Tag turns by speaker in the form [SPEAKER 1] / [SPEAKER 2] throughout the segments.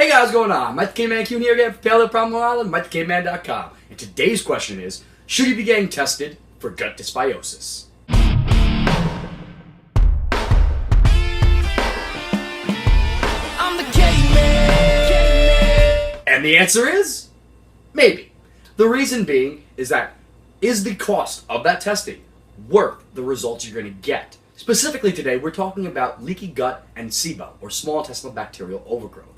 [SPEAKER 1] Hey guys, what's going on? Mike the Caveman Q here again for Paleo Problem Long Island, MikeTheCaveman.com. And today's question is, should you be getting tested for gut dysbiosis?
[SPEAKER 2] I'm the caveman.
[SPEAKER 1] And the answer is, maybe. The reason being is that, is the cost of that testing worth the results you're going to get? Specifically today, we're talking about leaky gut and SIBO, or small intestinal bacterial overgrowth.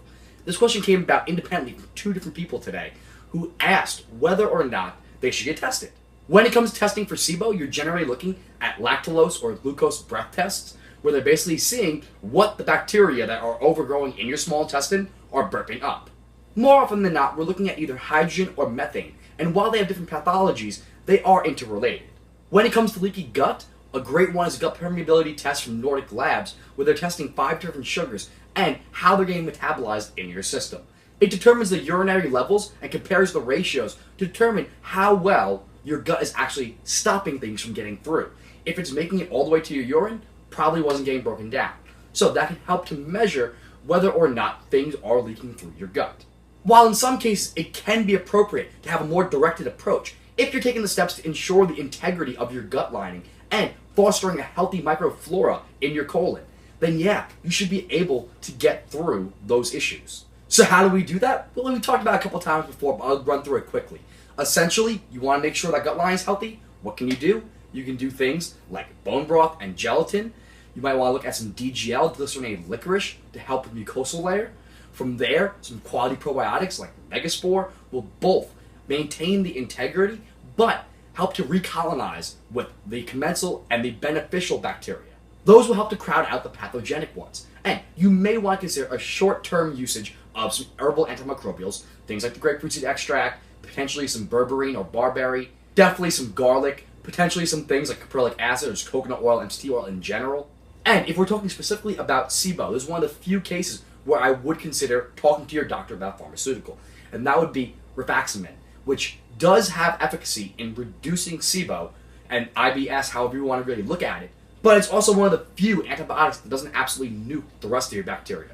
[SPEAKER 1] This question came about independently from two different people today who asked whether or not they should get tested. When it comes to testing for SIBO, you're generally looking at lactulose or glucose breath tests, where they're basically seeing what the bacteria that are overgrowing in your small intestine are burping up. More often than not, we're looking at either hydrogen or methane, and while they have different pathologies, they are interrelated. When it comes to leaky gut, a great one is a gut permeability test from Nordic Labs, where they're testing 5 different sugars and how they're getting metabolized in your system. It determines the urinary levels and compares the ratios to determine how well your gut is actually stopping things from getting through. If it's making it all the way to your urine, probably wasn't getting broken down. So that can help to measure whether or not things are leaking through your gut. While in some cases it can be appropriate to have a more directed approach, if you're taking the steps to ensure the integrity of your gut lining and fostering a healthy microflora in your colon, then yeah, you should be able to get through those issues. So how do we do that? Well, we talked about it a couple times before, but I'll run through it quickly. Essentially, you want to make sure that gut lining is healthy. What can you do? You can do things like bone broth and gelatin. You might want to look at some DGL, glycerinated licorice, to help with mucosal layer. From there, some quality probiotics like Megaspore will both maintain the integrity, but help to recolonize with the commensal and the beneficial bacteria. Those will help to crowd out the pathogenic ones. And you may want to consider a short-term usage of some herbal antimicrobials, things like the grapefruit seed extract, potentially some berberine or barberry, definitely some garlic, potentially some things like caprylic acid or just coconut oil and tea oil in general. And if we're talking specifically about SIBO, this is one of the few cases where I would consider talking to your doctor about pharmaceutical. And that would be rifaximin, which does have efficacy in reducing SIBO and IBS, however you want to really look at it. But it's also one of the few antibiotics that doesn't absolutely nuke the rest of your bacteria.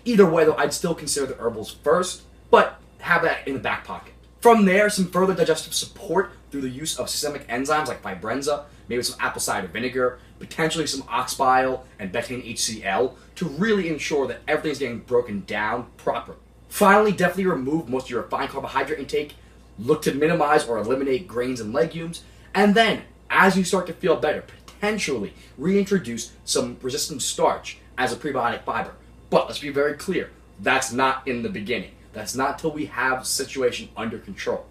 [SPEAKER 1] Either way, though, I'd still consider the herbals first, but have that in the back pocket. From there, some further digestive support through the use of systemic enzymes like Fibrenza, maybe some apple cider vinegar, potentially some ox bile and betaine HCl to really ensure that everything's getting broken down properly. Finally, definitely remove most of your refined carbohydrate intake, look to minimize or eliminate grains and legumes, and then, as you start to feel better, potentially reintroduce some resistant starch as a prebiotic fiber. But let's be very clear, that's not in the beginning. That's not until we have the situation under control.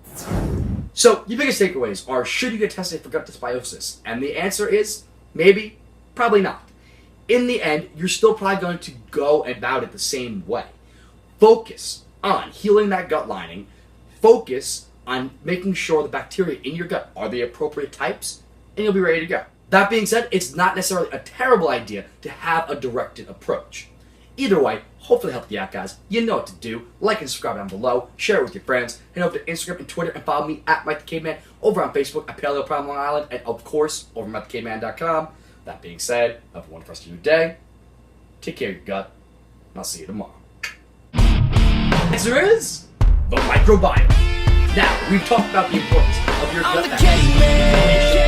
[SPEAKER 1] So, your biggest takeaways are, should you get tested for gut dysbiosis? And the answer is, maybe, probably not. In the end, you're still probably going to go about it the same way. Focus on healing that gut lining. Focus on making sure the bacteria in your gut are the appropriate types, and you'll be ready to go. That being said, it's not necessarily a terrible idea to have a directed approach. Either way, hopefully helped you out, guys. You know what to do. Like and subscribe down below. Share it with your friends. Head over to Instagram and Twitter and follow me at Mike the Caveman, over on Facebook at Paleo Problem Long Island, and of course, over at MikeTheCaveman.com. That being said, have a wonderful rest of your day. Take care of your gut, and I'll see you tomorrow. Answer is the microbiome. Now, we've talked about the importance of your gut bacteria.